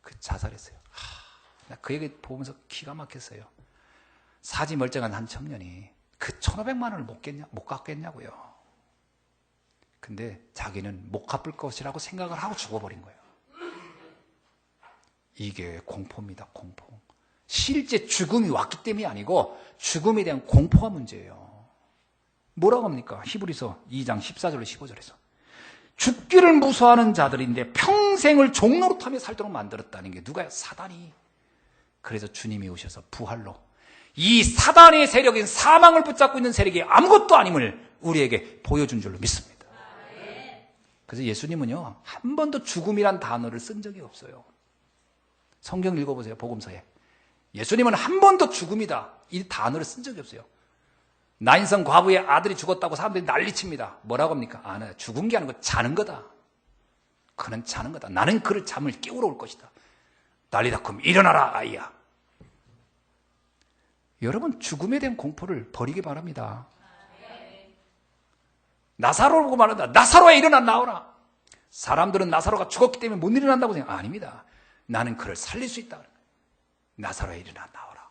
그 자살했어요. 나 그 얘기 보면서 기가 막혔어요. 사지 멀쩡한 한 청년이 그 1,500만 원을 못 갚겠냐고요. 근데 자기는 못 갚을 것이라고 생각을 하고 죽어버린 거예요. 이게 공포입니다. 공포. 실제 죽음이 왔기 때문이 아니고 죽음에 대한 공포가 문제예요. 뭐라고 합니까? 히브리서 2장 14절로 15절에서 죽기를 무서워하는 자들인데 평생을 종노릇하며 살도록 만들었다는 게 누가요? 사단이. 그래서 주님이 오셔서 부활로 이 사단의 세력인 사망을 붙잡고 있는 세력이 아무것도 아님을 우리에게 보여준 줄로 믿습니다. 그래서 예수님은요, 한 번도 죽음이란 단어를 쓴 적이 없어요. 성경 읽어보세요. 복음서에. 예수님은 한 번도 죽음이다 이 단어를 쓴 적이 없어요. 나인성 과부의 아들이 죽었다고 사람들이 난리칩니다. 뭐라고 합니까? 나 죽은 게 아니고 자는 거다. 그는 자는 거다. 나는 그를 잠을 깨우러 올 것이다. 난리다큼 일어나라 아이야. 여러분, 죽음에 대한 공포를 버리기 바랍니다. 나사로를 보고 말한다. 나사로야 일어나 나오라. 사람들은 나사로가 죽었기 때문에 못 일어난다고 생각. 아닙니다. 나는 그를 살릴 수 있다. 나사로야 일어나 나오라.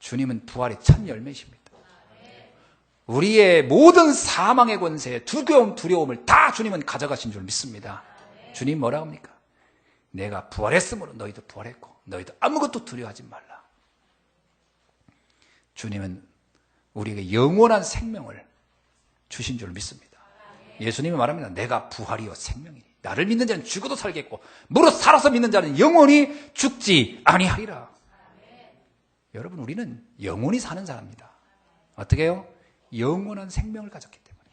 주님은 부활의 첫 열매이십니다. 우리의 모든 사망의 권세, 두려움을 다 주님은 가져가신 줄 믿습니다. 주님 뭐라고 합니까? 내가 부활했으므로 너희도 부활했고 너희도 아무것도 두려워하지 말라. 주님은 우리에게 영원한 생명을 주신 줄 믿습니다. 예수님이 말합니다. 내가 부활이요 생명이니 나를 믿는 자는 죽어도 살겠고 무릇 살아서 믿는 자는 영원히 죽지 아니하리라. 여러분, 우리는 영원히 사는 사람입니다. 어떻게 해요? 영원한 생명을 가졌기 때문에.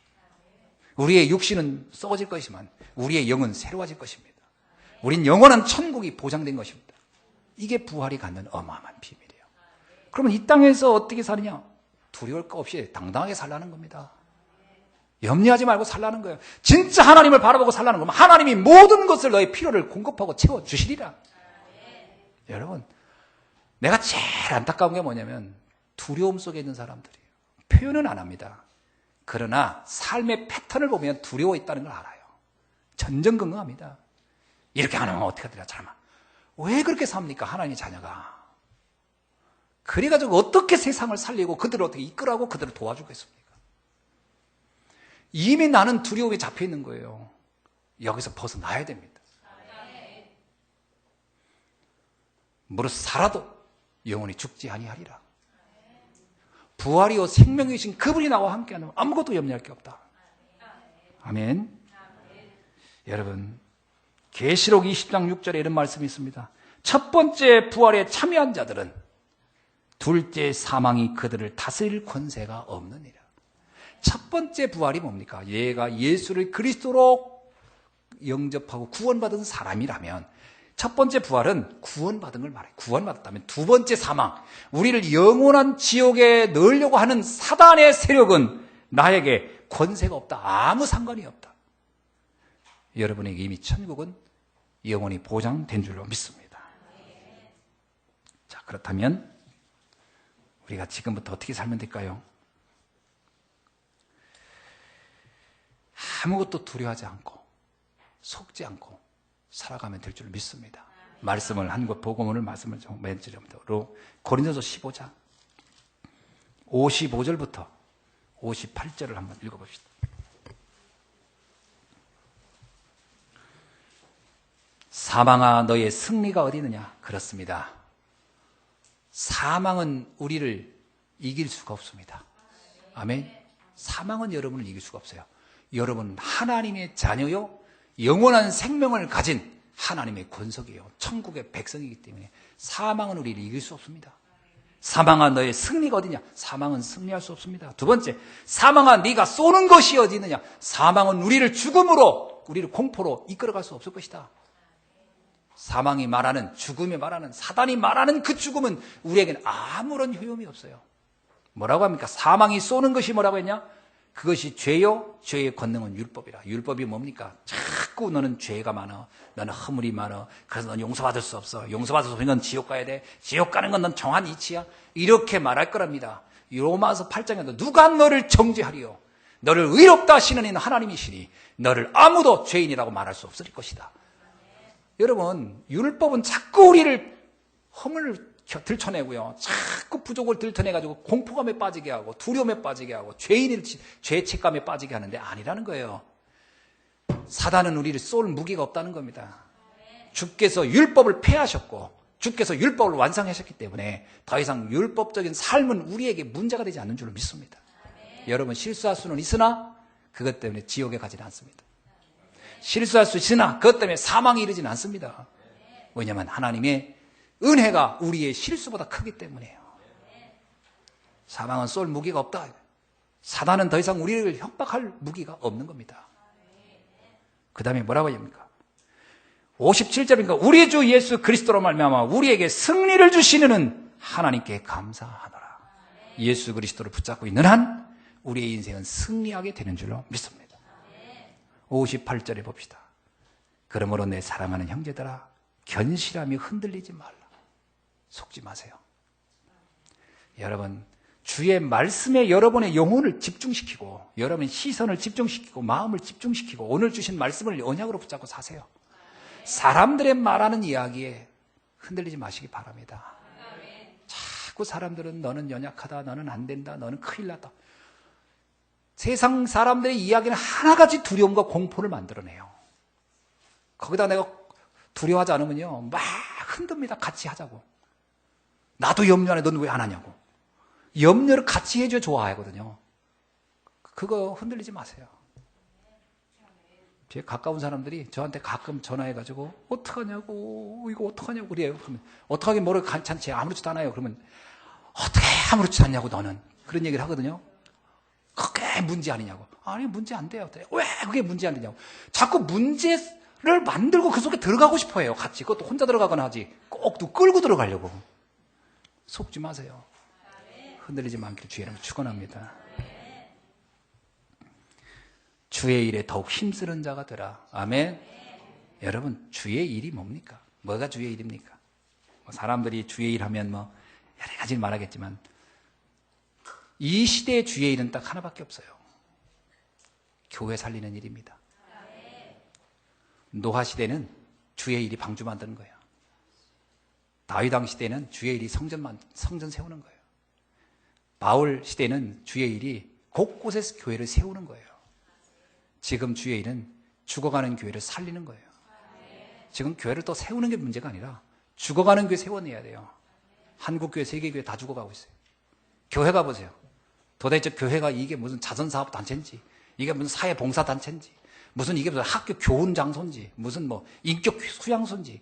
우리의 육신은 썩어질 것이지만 우리의 영은 새로워질 것입니다. 우린 영원한 천국이 보장된 것입니다. 이게 부활이 갖는 어마어마한 비밀이에요. 그러면 이 땅에서 어떻게 사느냐? 두려울 거 없이 당당하게 살라는 겁니다. 염려하지 말고 살라는 거예요. 진짜 하나님을 바라보고 살라는 거면 하나님이 모든 것을 너의 필요를 공급하고 채워주시리라. 여러분, 내가 제일 안타까운 게 뭐냐면 두려움 속에 있는 사람들이에요. 표현은 안 합니다. 그러나 삶의 패턴을 보면 두려워 있다는 걸 알아요. 전전긍긍합니다. 이렇게 안 하면 어떻게 하더라 잘만. 왜 그렇게 삽니까? 하나님의 자녀가. 그래가지고 어떻게 세상을 살리고 그들을 어떻게 이끌어가고 그들을 도와주겠습니까? 이미 나는 두려움에 잡혀 있는 거예요. 여기서 벗어나야 됩니다. 무릇 살아도 영원히 죽지 아니하리라. 부활이요 생명이신 그분이 나와 함께하면 아무것도 염려할 게 없다. 아멘. 여러분, 계시록 20장 6절에 이런 말씀이 있습니다. 첫 번째 부활에 참여한 자들은 둘째 사망이 그들을 다스릴 권세가 없느니라. 첫 번째 부활이 뭡니까? 얘가 예수를 그리스도로 영접하고 구원받은 사람이라면 첫 번째 부활은 구원받은 걸 말해요. 구원받았다면 두 번째 사망, 우리를 영원한 지옥에 넣으려고 하는 사단의 세력은 나에게 권세가 없다. 아무 상관이 없다. 여러분에게 이미 천국은 영원히 보장된 줄로 믿습니다. 자, 그렇다면 우리가 지금부터 어떻게 살면 될까요? 아무것도 두려워하지 않고 속지 않고 살아가면 될 줄 믿습니다. 말씀을 한 것, 복음을 말씀을 맨 처음부터 고린도서 15장 55절부터 58절을 한번 읽어봅시다. 사망아 너의 승리가 어디 있느냐? 그렇습니다. 사망은 우리를 이길 수가 없습니다. 아멘. 사망은 여러분을 이길 수가 없어요. 여러분은 하나님의 자녀요, 영원한 생명을 가진 하나님의 권속이에요. 천국의 백성이기 때문에 사망은 우리를 이길 수 없습니다. 사망아, 너의 승리가 어디냐? 사망은 승리할 수 없습니다. 두 번째, 사망아, 네가 쏘는 것이 어디 있느냐? 사망은 우리를 죽음으로, 우리를 공포로 이끌어갈 수 없을 것이다. 사망이 말하는, 죽음이 말하는, 사단이 말하는 그 죽음은 우리에게는 아무런 효용이 없어요. 뭐라고 합니까? 사망이 쏘는 것이 뭐라고 했냐? 그것이 죄요, 죄의 권능은 율법이라. 율법이 뭡니까? 자꾸 너는 죄가 많아, 너는 허물이 많아, 그래서 넌 용서받을 수 없어, 용서받을 수 없으면 넌 지옥 가야 돼, 지옥 가는 건 넌 정한 이치야, 이렇게 말할 거랍니다. 로마서 8장에도 누가 너를 정죄하리요? 너를 의롭다 하시는 이는 하나님이시니 너를 아무도 죄인이라고 말할 수 없을 것이다. 여러분, 율법은 자꾸 우리를 허물을 들춰내고요, 자꾸 부족을 들춰내가지고 공포감에 빠지게 하고 두려움에 빠지게 하고 죄책감에 빠지게 하는데 아니라는 거예요. 사단은 우리를 쏠 무기가 없다는 겁니다. 주께서 율법을 폐하셨고 주께서 율법을 완성하셨기 때문에 더 이상 율법적인 삶은 우리에게 문제가 되지 않는 줄로 믿습니다. 여러분, 실수할 수는 있으나 그것 때문에 지옥에 가지는 않습니다. 실수할 수 있으나 그것 때문에 사망에 이르지는 않습니다. 왜냐하면 하나님의 은혜가 우리의 실수보다 크기 때문에요. 사망은 쏠 무기가 없다. 사단은 더 이상 우리를 협박할 무기가 없는 겁니다. 그 다음에 뭐라고 합니까? 57절이니까 우리 주 예수 그리스도로 말미암아 우리에게 승리를 주시는 하나님께 감사하노라. 예수 그리스도를 붙잡고 있는 한 우리의 인생은 승리하게 되는 줄로 믿습니다. 58절에 봅시다. 그러므로 내 사랑하는 형제들아, 견실하며 흔들리지 말라. 속지 마세요. 여러분, 주의 말씀에 여러분의 영혼을 집중시키고 여러분의 시선을 집중시키고 마음을 집중시키고 오늘 주신 말씀을 언약으로 붙잡고 사세요. 사람들의 말하는 이야기에 흔들리지 마시기 바랍니다. 자꾸 사람들은 너는 연약하다, 너는 안 된다, 너는 큰일 났다. 세상 사람들의 이야기는 하나같이 두려움과 공포를 만들어내요. 거기다 내가 두려워하지 않으면요, 막 흔듭니다. 같이 하자고. 나도 염려하네, 넌 왜 안 하냐고. 염려를 같이 해줘야 좋아하거든요. 그거 흔들리지 마세요. 제 가까운 사람들이 저한테 가끔 전화해가지고 어떡하냐고, 이거 어떡하냐고 그래요. 그러면 어떡하긴 뭐를 괜찮지, 아무렇지도 않아요. 그러면 어떻게 아무렇지도 않냐고 너는. 그런 얘기를 하거든요. 그게 문제 아니냐고. 아니, 문제 안 돼요. 왜 그게 문제 안 되냐고. 자꾸 문제를 만들고 그 속에 들어가고 싶어 해요. 같이. 그것도 혼자 들어가거나 하지. 꼭 또 끌고 들어가려고. 속지 마세요. 흔들리지 않기를 주의 이름으로 축원합니다. 주의 일에 더욱 힘쓰는 자가 되라. 아멘. 여러분, 주의 일이 뭡니까? 뭐가 주의 일입니까? 사람들이 주의 일 하면 여러 가지를 말하겠지만 이 시대의 주의 일은 딱 하나밖에 없어요. 교회 살리는 일입니다. 노아 시대는 주의 일이 방주 만드는 거예요. 다윗 왕 시대는 주의 일이 성전 세우는 거예요. 바울 시대는 주의 일이 곳곳에서 교회를 세우는 거예요. 지금 주의 일은 죽어가는 교회를 살리는 거예요. 지금 교회를 또 세우는 게 문제가 아니라 죽어가는 교회 세워내야 돼요. 한국교회, 세계교회 다 죽어가고 있어요. 교회 가보세요. 도대체 교회가 이게 무슨 자선사업단체인지, 이게 무슨 사회봉사단체인지, 무슨 이게 무슨 학교 교훈 장소인지, 무슨 인격 수양소인지,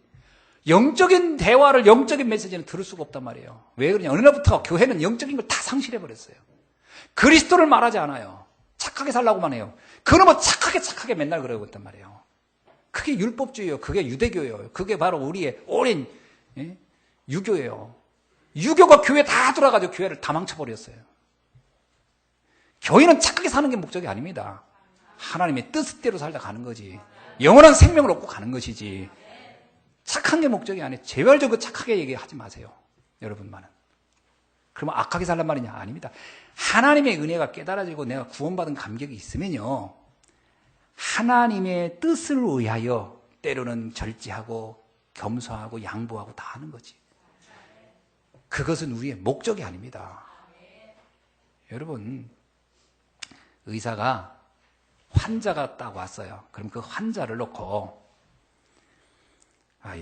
영적인 대화를, 영적인 메시지는 들을 수가 없단 말이에요. 왜 그러냐? 어느 날부터 교회는 영적인 걸 다 상실해버렸어요. 그리스도를 말하지 않아요. 착하게 살라고만 해요. 그러면 착하게 맨날 그러고 있단 말이에요. 그게 율법주의예요. 그게 유대교예요. 그게 바로 우리의 오랜 유교예요. 유교가 교회 다 들어가지고 교회를 다 망쳐버렸어요. 교회는 착하게 사는 게 목적이 아닙니다. 하나님의 뜻대로 살다 가는 거지. 영원한 생명을 얻고 가는 것이지. 착한 게 목적이 아니에요. 제발적으로 착하게 얘기하지 마세요. 여러분만은. 그러면 악하게 살란 말이냐? 아닙니다. 하나님의 은혜가 깨달아지고 내가 구원받은 감격이 있으면요, 하나님의 뜻을 의하여 때로는 절제하고 겸손하고 양보하고 다 하는 거지. 그것은 우리의 목적이 아닙니다. 여러분, 의사가 환자가 딱 왔어요. 그럼 그 환자를 놓고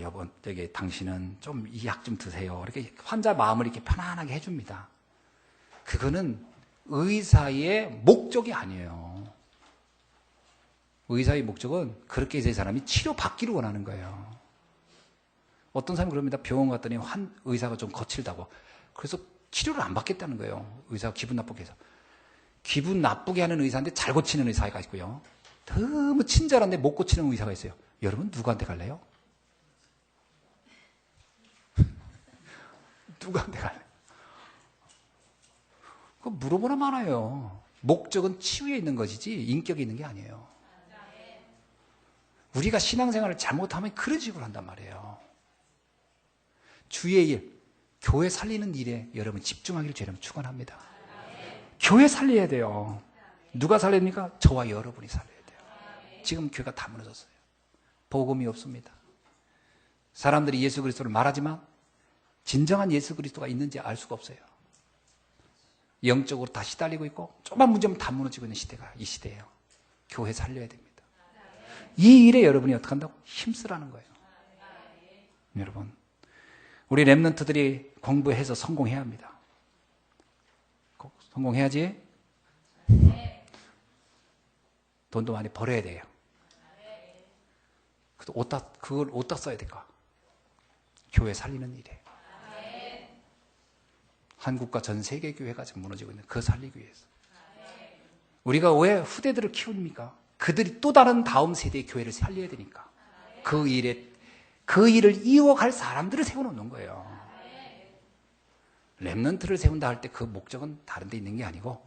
여보, 당신은 좀 이 약 좀 드세요. 이렇게 환자 마음을 이렇게 편안하게 해줍니다. 그거는 의사의 목적이 아니에요. 의사의 목적은 그렇게 해서 이 사람이 치료받기를 원하는 거예요. 어떤 사람이 그럽니다. 병원 갔더니 의사가 좀 거칠다고. 그래서 치료를 안 받겠다는 거예요. 의사가 기분 나쁘게 해서. 기분 나쁘게 하는 의사인데 잘 고치는 의사가 있고요. 너무 친절한데 못 고치는 의사가 있어요. 여러분 누구한테 갈래요? 누구한테 갈래요? 그거 물어보나 많아요. 목적은 치유에 있는 것이지 인격에 있는 게 아니에요. 우리가 신앙생활을 잘못하면 그런 식으로 한단 말이에요. 주의 일, 교회 살리는 일에 여러분 집중하기를 주님 축원합니다. 교회 살려야 돼요. 누가 살려야 됩니까? 저와 여러분이 살려야 돼요. 지금 교회가 다 무너졌어요. 복음이 없습니다. 사람들이 예수 그리스도를 말하지만 진정한 예수 그리스도가 있는지 알 수가 없어요. 영적으로 다 시달리고 있고 조금만 문제면 다 무너지고 있는 시대가 이 시대예요. 교회 살려야 됩니다. 이 일에 여러분이 어떻게 한다고? 힘쓰라는 거예요. 여러분, 우리 렘넌트들이 공부해서 성공해야 합니다. 성공해야지 돈도 많이 벌어야 돼요. 그걸 어디다 써야 될까? 교회 살리는 일에. 한국과 전 세계 교회가 지금 무너지고 있는 그거 살리기 위해서. 우리가 왜 후대들을 키웁니까? 그들이 또 다른 다음 세대의 교회를 살려야 되니까. 그 일을 이어갈 사람들을 세워놓는 거예요. 렘넌트를 세운다 할 때 그 목적은 다른 데 있는 게 아니고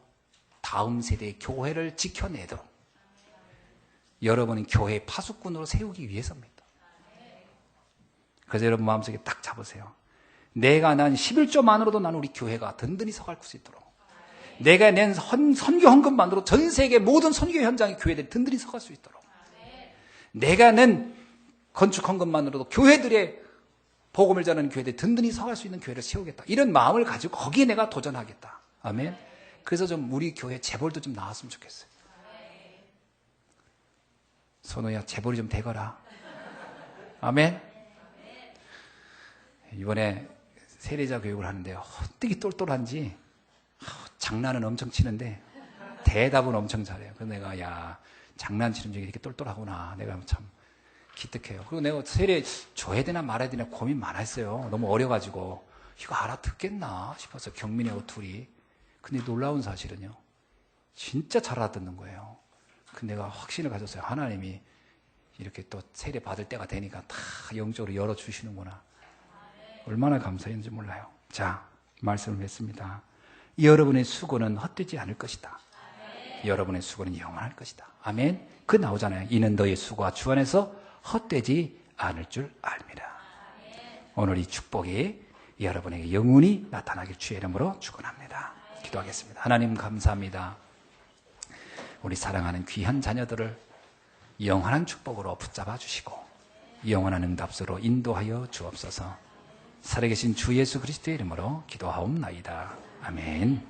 다음 세대의 교회를 지켜내도록 여러분은 교회의 파수꾼으로 세우기 위해서입니다. 그래서 여러분 마음속에 딱 잡으세요. 내가 난 11조만으로도 나는 우리 교회가 든든히 서갈 수 있도록, 내가 낸 선교 헌금만으로 전 세계 모든 선교 현장의 교회들이 든든히 서갈 수 있도록, 내가 낸 건축 헌금만으로도 교회들의 복음을 전하는 교회들이 든든히 서갈 수 있는 교회를 세우겠다. 이런 마음을 가지고 거기에 내가 도전하겠다. 아멘. 그래서 좀 우리 교회 재벌도 좀 나왔으면 좋겠어요. 선호야, 재벌이 좀 되거라. 아멘. 이번에 세례자 교육을 하는데 헛되게 똘똘한지 장난은 엄청 치는데 대답은 엄청 잘해요. 그래서 내가 장난치는 중에 이렇게 똘똘하구나. 내가 참 기특해요. 그리고 내가 세례 줘야 되나 말아야 되나 고민 많았어요. 너무 어려가지고 이거 알아듣겠나 싶어서 경민이하고 둘이. 근데 놀라운 사실은요, 진짜 잘 알아듣는 거예요. 근데 내가 확신을 가졌어요. 하나님이 이렇게 또 세례 받을 때가 되니까 다 영적으로 열어주시는구나. 얼마나 감사했는지 몰라요. 자, 말씀을 했습니다. 여러분의 수고는 헛되지 않을 것이다. 여러분의 수고는 영원할 것이다. 아멘. 그 나오잖아요. 이는 너의 수고가 주 안에서 헛되지 않을 줄 압니다. 오늘 이 축복이 여러분에게 영원히 나타나길 주의 이름으로 축원합니다. 기도하겠습니다. 하나님 감사합니다. 우리 사랑하는 귀한 자녀들을 영원한 축복으로 붙잡아 주시고 영원한 응답으로 인도하여 주옵소서. 살아계신 주 예수 그리스도의 이름으로 기도하옵나이다. 아멘.